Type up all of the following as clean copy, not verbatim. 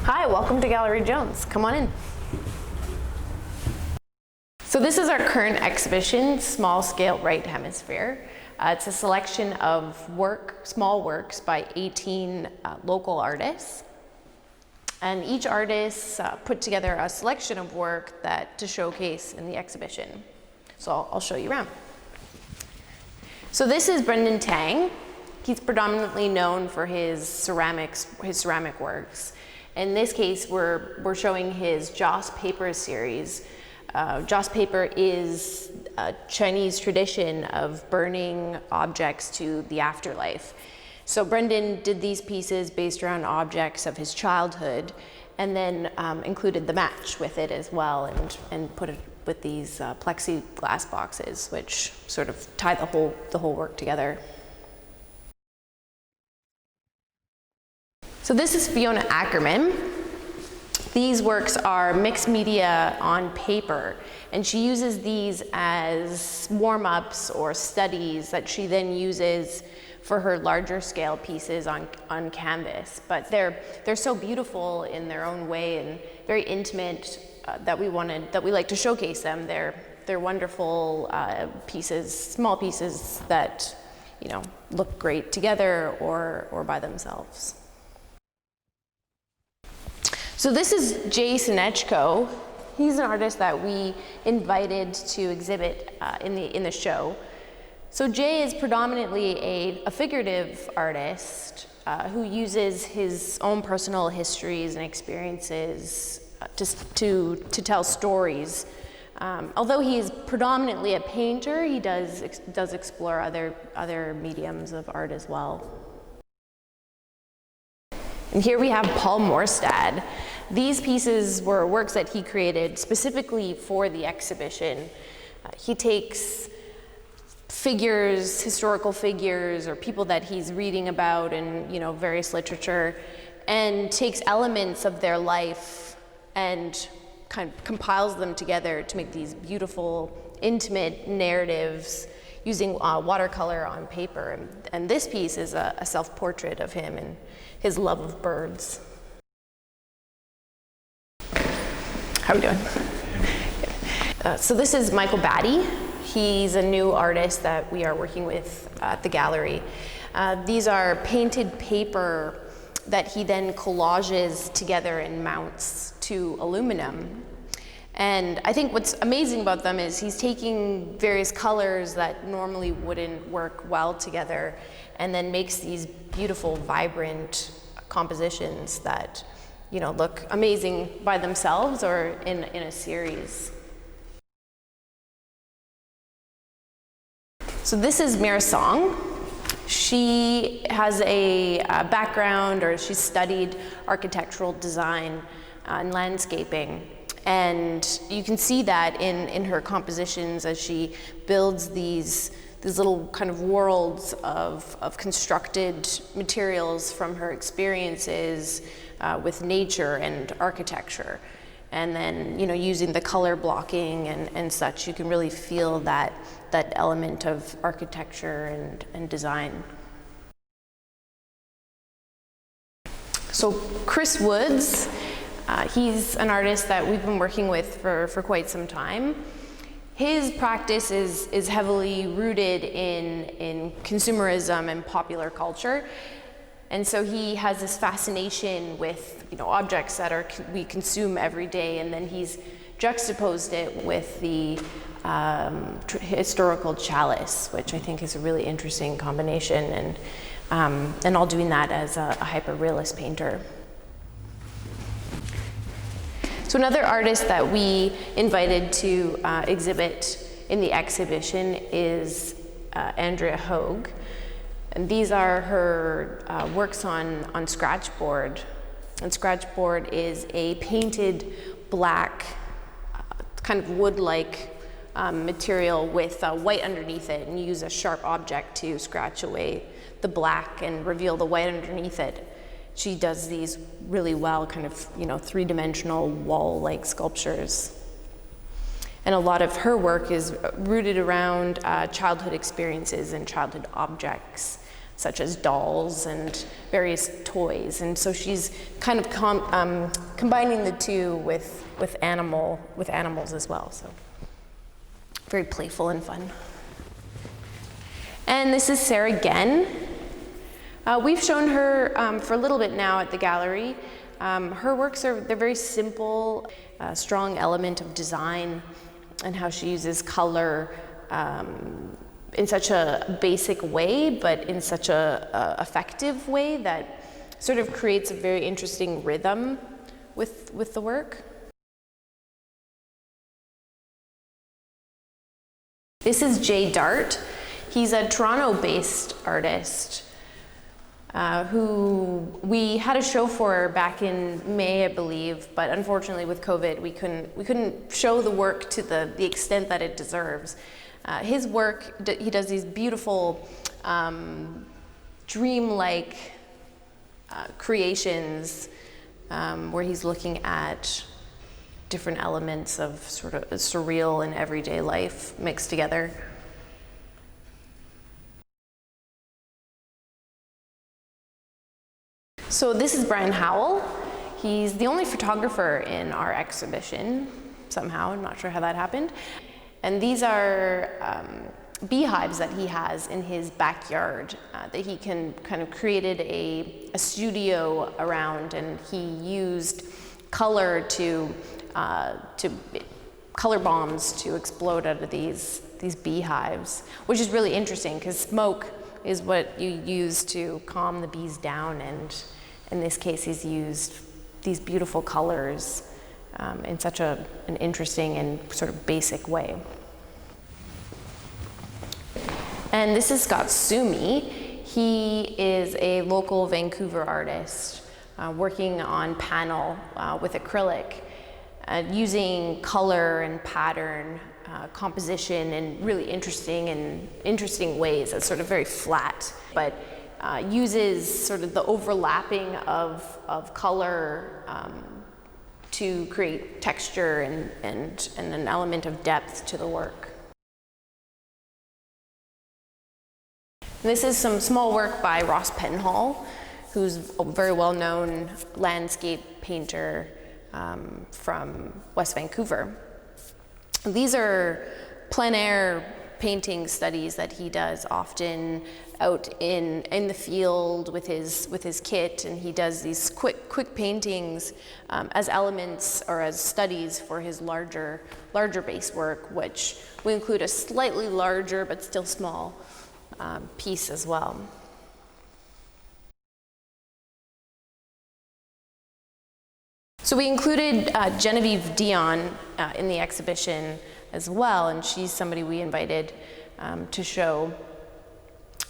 Hi, welcome to Gallery Jones. Come on in. So this is our current exhibition, Small Scale Right Hemisphere. It's a selection of small works by 18 local artists. And each artist put together a selection of work to showcase in the exhibition. So I'll show you around. So this is Tang. He's predominantly known for his ceramic works. In this case, we're showing his Joss paper series. Joss paper is a Chinese tradition of burning objects to the afterlife. So Brendan did these pieces based around objects of his childhood, and then included the match with it as well, and put it with these plexiglass boxes, which sort of tie the whole work together. So this is Fiona Ackerman. These works are mixed media on paper, and she uses these as warm-ups or studies that she then uses for her larger scale pieces on canvas. But they're so beautiful in their own way and very intimate that we like to showcase them. They're wonderful pieces, small pieces that look great together or by themselves. So this is Jasonechko. He's an artist that we invited to exhibit in the show. So Jay is predominantly a figurative artist who uses his own personal histories and experiences to tell stories. Although he is predominantly a painter, he does explore other mediums of art as well. And here we have Paul Morstad. These pieces were works that he created specifically for the exhibition. He takes figures, historical figures, or people that he's reading about in various literature, and takes elements of their life and kind of compiles them together to make these beautiful, intimate narratives using watercolor on paper. And this piece is a self-portrait of him and his love of birds. How are we doing? So this is Baddie. He's a new artist that we are working with at the gallery. These are painted paper that he then collages together and mounts to aluminum. And I think what's amazing about them is he's taking various colors that normally wouldn't work well together and then makes these beautiful, vibrant compositions that look amazing by themselves or in a series. So this is Mira Song. She has a background, or she's studied architectural design and landscaping. And you can see that in her compositions as she builds these little kind of worlds of constructed materials from her experiences with nature and architecture. And then, using the color blocking and such, you can really feel that element of architecture and design. So Chris Woods, he's an artist that we've been working with for quite some time. His practice is heavily rooted in consumerism and popular culture. And so he has this fascination with objects that we consume every day, and then he's juxtaposed it with the historical chalice, which I think is a really interesting combination, and all doing that as a hyper-realist painter. So another artist that we invited to exhibit in the exhibition is Andrea Hogue. And these are her works on scratchboard. And scratchboard is a painted black, kind of wood-like material with white underneath it, and you use a sharp object to scratch away the black and reveal the white underneath it. She does these really well, kind of three-dimensional wall-like sculptures. And a lot of her work is rooted around childhood experiences and childhood objects. such as dolls and various toys. And so she's kind of combining the two with animals as well. So very playful and fun. And this is Sarah Genn. We've shown her for a little bit now at the gallery. Her works they're very simple, strong element of design, and how she uses color in such a basic way, but in such a effective way that sort of creates a very interesting rhythm with the work. This is Jay Dart. He's a Toronto-based artist who we had a show for back in May, I believe, but unfortunately with COVID, we couldn't show the work to the extent that it deserves. His work, he does these beautiful, dreamlike creations where he's looking at different elements of sort of surreal and everyday life mixed together. So this is Brian Howell. He's the only photographer in our exhibition, somehow, I'm not sure how that happened. And these are beehives that he has in his backyard that he kind of created a studio around, and he used color color bombs to explode out of these beehives, which is really interesting because smoke is what you use to calm the bees down, and in this case he's used these beautiful colors in such an interesting and sort of basic way. And this is Scott Sumi. He is a local Vancouver artist working on panel with acrylic, using color and pattern, composition in really interesting ways. It's sort of very flat, but uses sort of the overlapping of color to create texture and an element of depth to the work. This is some small work by Ross Penhall, who's a very well-known landscape painter from West Vancouver. These are plein air painting studies that he does often out in the field with his kit, and he does these quick paintings as elements or as studies for his larger base work, which we include a slightly larger but still small piece as well. So we included Genevieve Dion in the exhibition as well, and she's somebody we invited to show.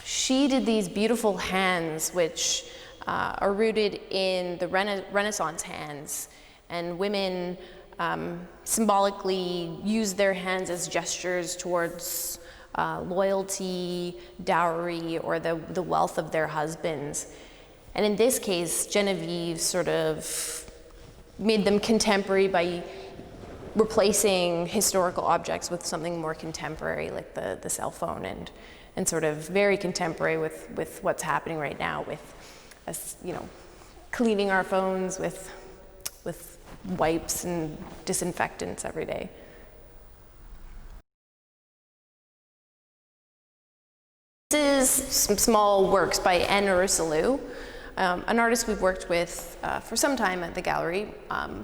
She did these beautiful hands which are rooted in the Renaissance hands, and women symbolically use their hands as gestures towards loyalty, dowry, or the wealth of their husbands. And in this case, Genevieve sort of made them contemporary by replacing historical objects with something more contemporary, like the cell phone, and sort of very contemporary with what's happening right now with us, cleaning our phones with wipes and disinfectants every day. This is some small works by Russalu, an artist we've worked with for some time at the gallery.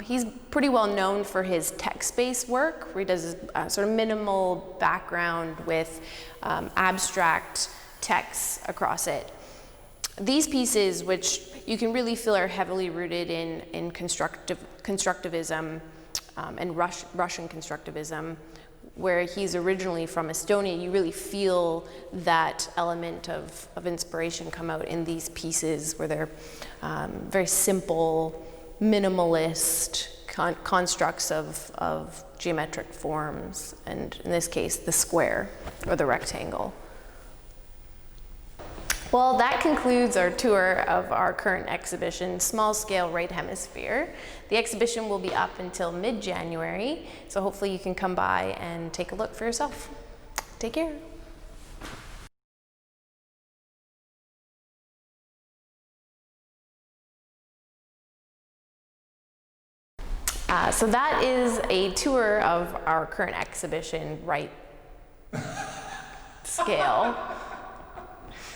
He's pretty well known for his text-based work, where he does sort of minimal background with abstract texts across it. These pieces, which you can really feel are heavily rooted in constructivism and Russian constructivism, where he's originally from Estonia, you really feel that element of inspiration come out in these pieces where they're very simple, minimalist constructs of geometric forms, and in this case, the square or the rectangle. Well, that concludes our tour of our current exhibition, Small Scale Right Hemisphere. The exhibition will be up until mid-January, so hopefully you can come by and take a look for yourself. Take care. So that is a tour of our current exhibition, Right Scale.